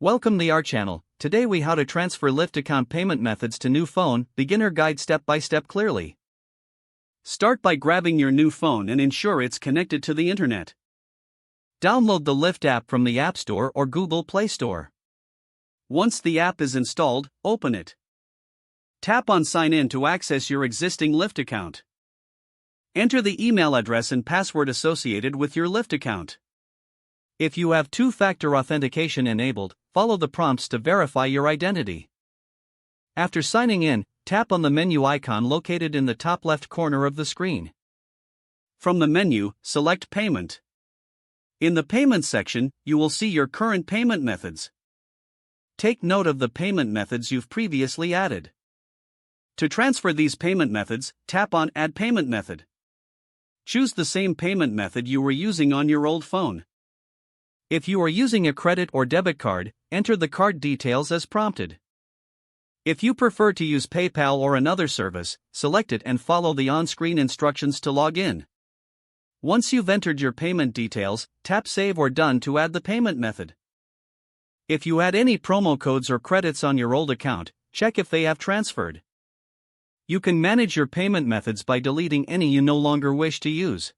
Welcome to our channel. Today we how to transfer Lyft account payment methods to new phone, beginner guide step by step clearly. Start by grabbing your new phone and ensure it's connected to the internet. Download the Lyft app from the App Store or Google Play Store. Once the app is installed, open it. Tap on Sign In to access your existing Lyft account. Enter the email address and password associated with your Lyft account. If you have two-factor authentication enabled, follow the prompts to verify your identity. After signing in, tap on the menu icon located in the top left corner of the screen. From the menu, select Payment. In the Payments section, you will see your current payment methods. Take note of the payment methods you've previously added. To transfer these payment methods, tap on Add Payment Method. Choose the same payment method you were using on your old phone. If you are using a credit or debit card, enter the card details as prompted. If you prefer to use PayPal or another service, select it and follow the on-screen instructions to log in. Once you've entered your payment details, tap Save or Done to add the payment method. If you had any promo codes or credits on your old account, check if they have transferred. You can manage your payment methods by deleting any you no longer wish to use.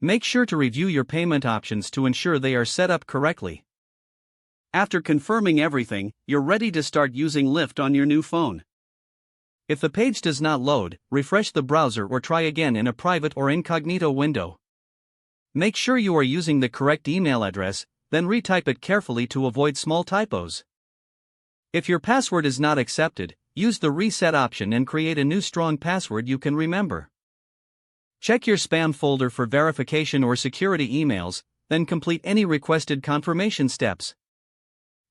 Make sure to review your payment options to ensure they are set up correctly. After confirming everything, you're ready to start using Lyft on your new phone. If the page does not load, refresh the browser or try again in a private or incognito window. Make sure you are using the correct email address, then retype it carefully to avoid small typos. If your password is not accepted, use the reset option and create a new strong password you can remember. Check your spam folder for verification or security emails, then complete any requested confirmation steps.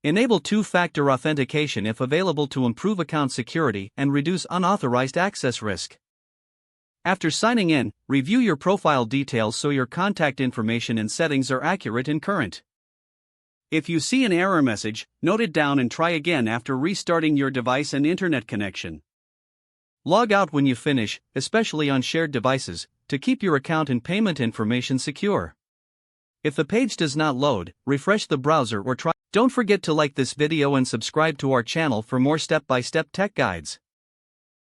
Enable two-factor authentication if available to improve account security and reduce unauthorized access risk. After signing in, review your profile details so your contact information and settings are accurate and current. If you see an error message, note it down and try again after restarting your device and internet connection. Log out when you finish, especially on shared devices, to keep your account and payment information secure. If the page does not load, refresh the browser or try. Don't forget to like this video and subscribe to our channel for more step-by-step tech guides.